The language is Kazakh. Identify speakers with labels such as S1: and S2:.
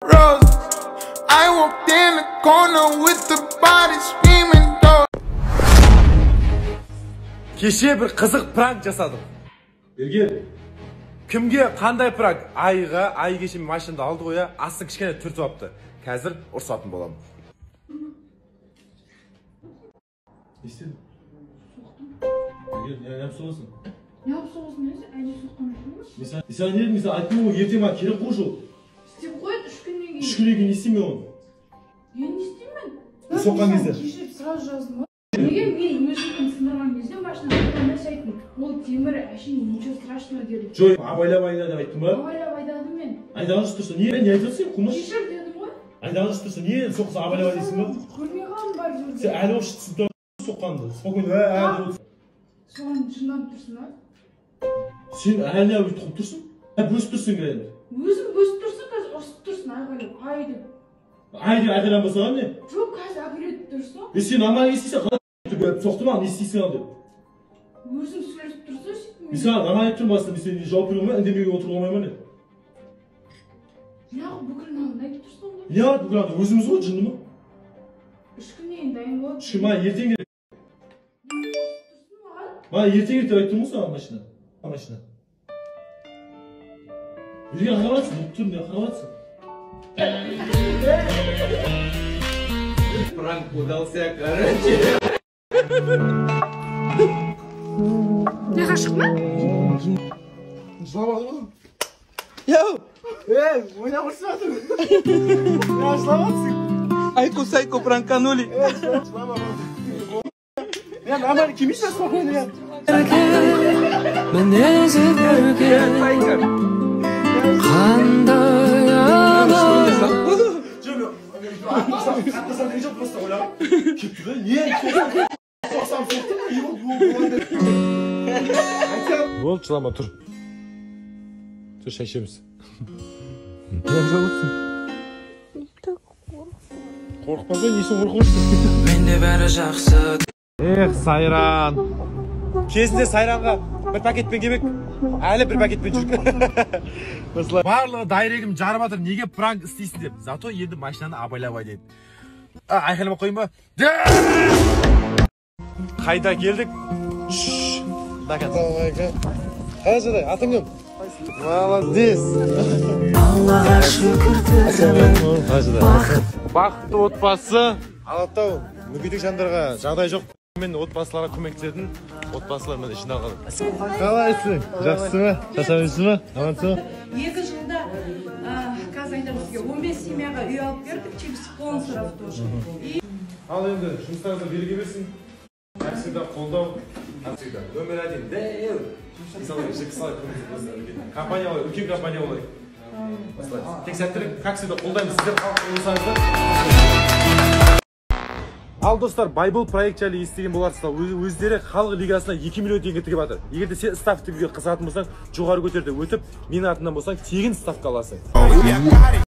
S1: Rose, I walked in the corner with the body screaming dog.
S2: Kеше bir qiziq prank jasadim.
S3: Belgil.
S2: Kimga qanday prank? Ayga, ay kеше mashinada oldi qo'ya, asli kichkina turtib olibdi. Hozir ursatib bo'laman.
S3: İstedim. Belgil, ne yapıyorsun?
S4: Ne yapıyorsun neyse? Aynı söz konuşmuş.
S3: Mesela ne mesela aytdım o yerde bana kere koşu.
S4: İstep koydu 3 günden keyin.
S3: 3 günden keyin istemiyorum onu.
S4: Ben isteyeyim.
S3: Sokkan кезде.
S4: Kişip sırası yazdım. Неге мен өзімнің сындырған кезде машинада нәрсе айттым. Ол темір әшейін ничего страшного дедім.
S3: Joy, abayla деп айттым ба?
S4: Абайлап айдадым мен.
S3: Айдағыш тұрса, не айтасың қумаш?
S4: Кешір дедім ғой.
S3: Айдағыш тұрса, не соқса абайлап дейсің ба?
S4: Көрмей қалдым бар жерде.
S3: Сен әлі осы түсіп соққанды. Спокойно, әлі.
S4: Соған жынданып тұрсың ба?
S3: Сен әлі тұқып тұрсың? Бөсіп тұрсың әлі.
S4: Өзің бөсіп тұрсың, қазір ұрсып тұрсың айғайлап. Ай деп.
S3: Ай деп айқайланбасаған не?
S4: Жоқ, қазір әкелетіп тұрсың.
S3: Сен аман естисің, соқты ма, не істейсің ал деп.
S4: Өзің сөйлесіп тұрсың, сөйтіп.
S3: Мен саған аман айтып тұрмын басында, мен сені жауап бере алмай, үндемеуге отыра алмаймын не?
S4: Неғып бүкіл нанды айтып тұрсың ғой?
S3: Не бар бүкіл анда, өзіміз ғой, жынды ма?
S4: 3 күннен кейін дайын болады.
S3: 3 күн, маған ертең керек.
S4: Тұрсың маған?
S3: Маған ертең керек деп айтып тұрмын ғой саған машина. Машина. Бірге қараватсың, ұлып тұрмын не қараватсың?
S2: Prank udался, короче.
S4: Ne kaşık mı?
S2: Жыламады ма? Йоу! Ойнап ұрсыватыр. Жыламадсың. Айко-сайко пранканули. Ya normal kim işe spokojnie ya.
S5: Mnie zwycięży
S3: Sen ne çok bastı ola? Küpüre niye? Soksam soktu mu? Yok
S2: Болды, жылама тұр. Тұр, шай ішеміз. Не жалыпсың? Қорықпа бе, несін қорқырсың?
S5: Менде бәрі жақсы.
S2: Эх, сайран. Кезінде сайранға бір пакетпен кебек, әлі бір пакетпен жүріп. Барлығы дайрегім жарып атыр, неге пранк істейсің деп. Зато енді машинаны абайлап айдайды. Айқайлама қойын ба? Қайда келдік? Қажыдай, атың кім? Молодец.
S5: Аллаға шүкір тізімін.
S2: Бақытты отбасы. Алатау, мүгедек жандарға жағдай жоқ. Мен отбасыларға көмектесетін отбасылармен жиналған. Қалайсың? Жақсы ма? Жасамайсың ба? Амансың ба?
S4: 2 жылда қазір айтамын сізге 15 семьяға үй алып бердік, через спонсоров тоже.
S2: Ал енді жұмыстарыңызды береке берсін. Как всегда қолдау. Как всегда. Номер 1. Дейл. Компания олай, үлкен компания олай. Тек сәттілік, как всегда қолдаймыз. Сіздер халық болсаңыздар. Ал достар, Байбол проект жайлы естіген боларсыздар. Өздері халық лигасына 2 миллион теңге тігіп жатыр. Егерде сен ставка тігуге қызығатын болсаң, жоғары көтерде өтіп, менің атымнан болсаң, тегін ставка аласың.